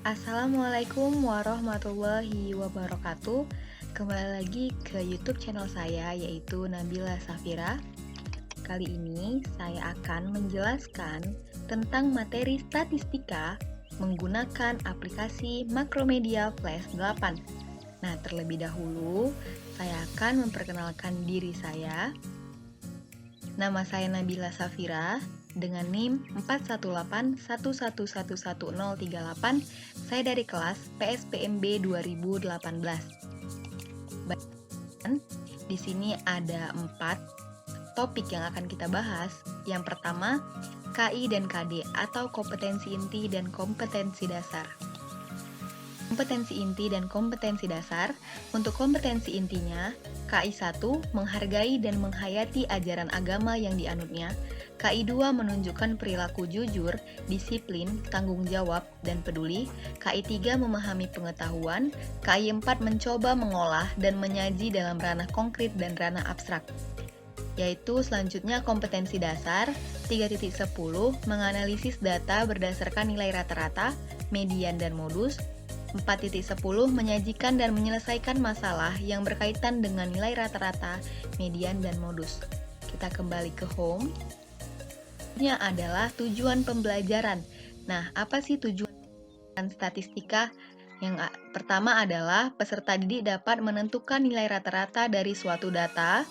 Assalamualaikum warahmatullahi wabarakatuh. Kembali lagi ke YouTube channel saya, yaitu Nabila Safira. Kali ini saya akan menjelaskan tentang materi statistika menggunakan aplikasi Makromedia Flash 8. Nah, terlebih dahulu saya akan memperkenalkan diri saya. Nama saya Nabila Safira dengan NIM 41811111038. Saya dari kelas PSPMB 2018. Di sini ada 4 topik yang akan kita bahas. Yang pertama, KI dan KD atau kompetensi inti dan kompetensi dasar. Kompetensi inti dan kompetensi dasar. Untuk kompetensi intinya, KI 1 menghargai dan menghayati ajaran agama yang dianutnya. KI 2 menunjukkan perilaku jujur, disiplin, tanggung jawab, dan peduli. KI 3 memahami pengetahuan. KI 4 mencoba mengolah dan menyaji dalam ranah konkret dan ranah abstrak. Yaitu selanjutnya kompetensi dasar 3.10 menganalisis data berdasarkan nilai rata-rata, median, dan modus. 4.10 menyajikan dan menyelesaikan masalah yang berkaitan dengan nilai rata-rata, median, dan modus. Kita kembali ke home. Ini adalah tujuan pembelajaran. Nah, apa sih tujuan statistika? Yang pertama adalah peserta didik dapat menentukan nilai rata-rata dari suatu data.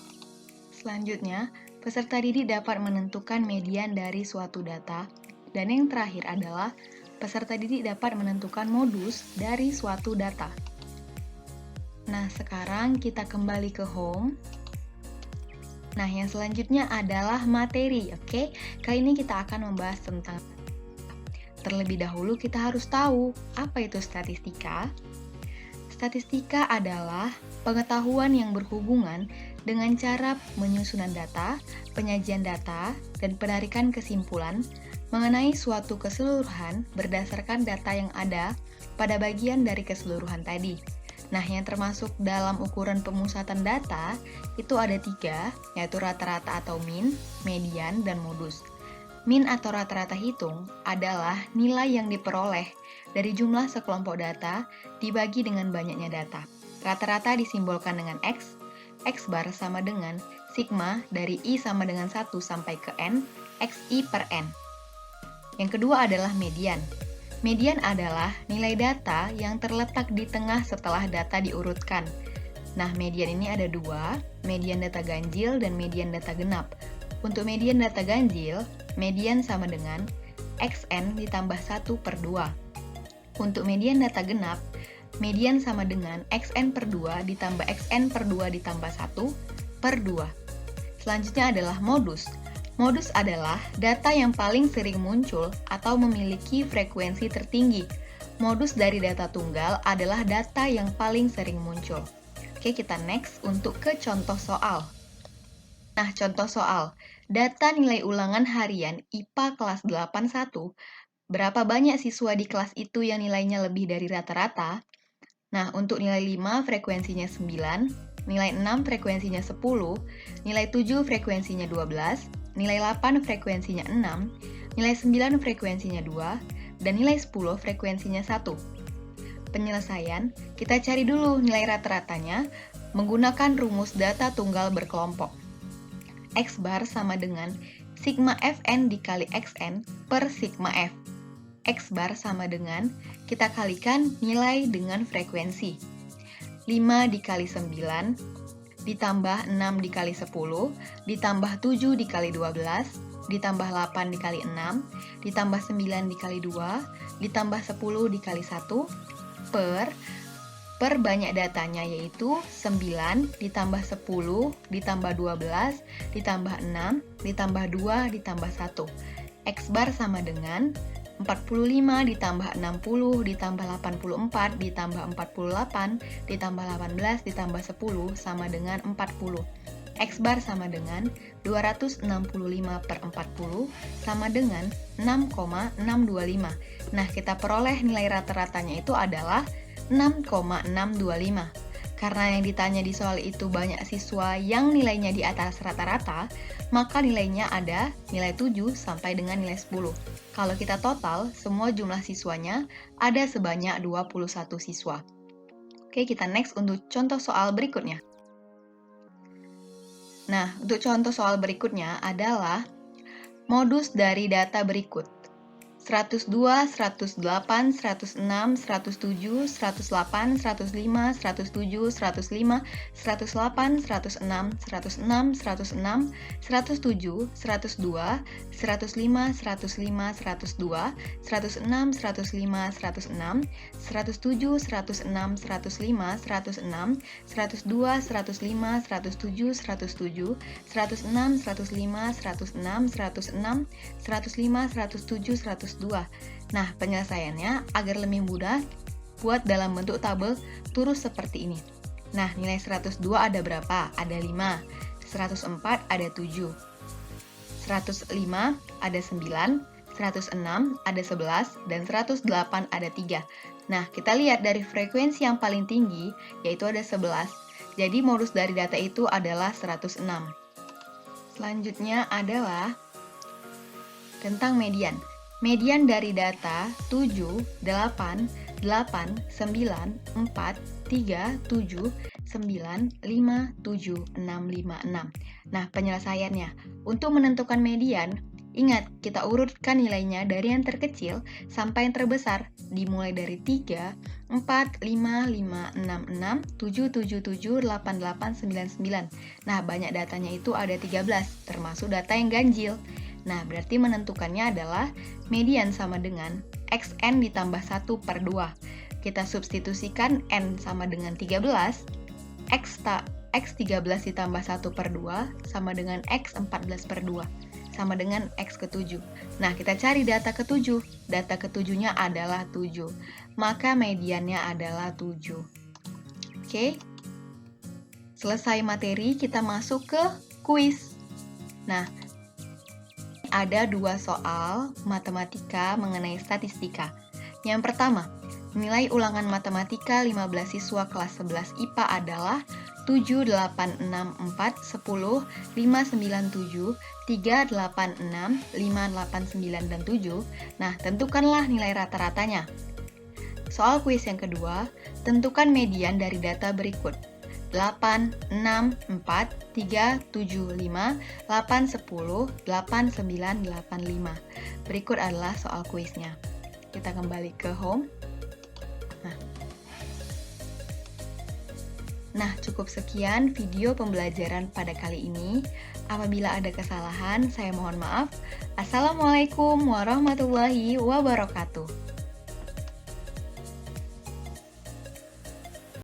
Selanjutnya, peserta didik dapat menentukan median dari suatu data. Dan yang terakhir adalah peserta didik dapat menentukan modus dari suatu data. Nah, sekarang kita kembali ke home. Nah, yang selanjutnya adalah materi, oke? Kali ini kita akan membahas tentang terlebih dahulu kita harus tahu apa itu statistika. Statistika adalah pengetahuan yang berhubungan dengan cara penyusunan data, penyajian data, dan penarikan kesimpulan mengenai suatu keseluruhan berdasarkan data yang ada pada bagian dari keseluruhan tadi. Nah, yang termasuk dalam ukuran pemusatan data itu ada 3, yaitu rata-rata atau mean, median, dan modus. Mean atau rata-rata hitung adalah nilai yang diperoleh dari jumlah sekelompok data dibagi dengan banyaknya data. Rata-rata disimbolkan dengan X, X bar sama dengan sigma dari I sama dengan 1 sampai ke N, XI per N. Yang kedua adalah median. Median adalah nilai data yang terletak di tengah setelah data diurutkan. Nah, median ini ada 2, median data ganjil dan median data genap. Untuk median data ganjil, median sama dengan XN ditambah 1 per 2. Untuk median data genap, median sama dengan XN per 2 ditambah XN per 2 ditambah 1 per 2. Selanjutnya adalah modus. Modus adalah data yang paling sering muncul atau memiliki frekuensi tertinggi. Modus dari data tunggal adalah data yang paling sering muncul. Oke, kita next untuk ke contoh soal. Nah, contoh soal. Data nilai ulangan harian IPA kelas 81. Berapa banyak siswa di kelas itu yang nilainya lebih dari rata-rata? Nah, untuk nilai 5 frekuensinya 9, nilai 6 frekuensinya 10, nilai 7 frekuensinya 12, nilai 8 frekuensinya 6, nilai 9 frekuensinya 2, dan nilai 10 frekuensinya 1. Penyelesaian, kita cari dulu nilai rata-ratanya menggunakan rumus data tunggal berkelompok. X bar sama dengan sigma Fn dikali Xn per sigma F. X bar sama dengan, kita kalikan nilai dengan frekuensi. 5 dikali 9, ditambah 6 dikali 10, ditambah 7 dikali 12, ditambah 8 dikali 6, ditambah 9 dikali 2, ditambah 10 dikali 1, per banyak datanya yaitu 9 ditambah 10, ditambah 12, ditambah 6, ditambah 2, ditambah 1. X bar sama dengan 45 ditambah 60 ditambah 84 ditambah 48 ditambah 18 ditambah 10 sama dengan 40. X bar sama dengan 265 per 40 sama dengan 6,625. Nah, kita peroleh nilai rata-ratanya itu adalah 6,625. Karena yang ditanya di soal itu banyak siswa yang nilainya di atas rata-rata, maka nilainya ada nilai 7 sampai dengan nilai 10. Kalau kita total, semua jumlah siswanya ada sebanyak 21 siswa. Oke, kita next untuk contoh soal berikutnya. Nah, untuk contoh soal berikutnya adalah modus dari data berikut. 102, 108, 106, 107, 108, 105, 107, 105, 108, 106, 106, 106, 107, 102, 105, 105, 102, 106, 105, 106, 107, 106, 105, 106, 102, 105, 107, 107, 106, 105, 106, 106, 105, 107, 102. Nah, penyelesaiannya agar lebih mudah, buat dalam bentuk tabel turus seperti ini. Nah, nilai 102 ada berapa? Ada 5. 104 ada 7. 105 ada 9. 106 ada 11. Dan 108 ada 3. Nah, kita lihat dari frekuensi yang paling tinggi, yaitu ada 11. Jadi, modus dari data itu adalah 106. Selanjutnya adalah tentang median. Median dari data 7, 8, 8, 9, 4, 3, 7, 9, 5, 7, 6, 5, 6. Nah, penyelesaiannya. Untuk menentukan median, ingat, kita urutkan nilainya dari yang terkecil sampai yang terbesar. Dimulai dari 3, 4, 5, 5, 6, 6, 7, 7, 7, 8, 8, 9, 9. Nah, banyak datanya itu ada 13, termasuk data yang ganjil. Nah, berarti menentukannya adalah median sama dengan xn ditambah 1 per 2. Kita substitusikan n sama dengan 13, x13 ditambah 1 per 2 sama dengan x14 per 2, sama dengan x ke-7. Nah, kita cari data ke-7. Data ke-7-nya adalah 7. Maka mediannya adalah 7. Oke? Selesai materi, kita masuk ke kuis. Nah, ada 2 soal matematika mengenai statistika. Yang pertama, nilai ulangan matematika 15 siswa kelas 11 IPA adalah 7, 8, 6, 4, 10, 5, 9, 7, 3, 8, 6, 5, 8, 9, dan 7. Nah, tentukanlah nilai rata-ratanya. Soal kuis yang kedua, tentukan median dari data berikut. 8, 6, 4, 3, 7, 5, 8, 10, 8, 9, 8, 5. Berikut adalah soal kuisnya. Kita kembali ke home. Nah, cukup sekian video pembelajaran pada kali ini. Apabila ada kesalahan, saya mohon maaf. Assalamualaikum warahmatullahi wabarakatuh.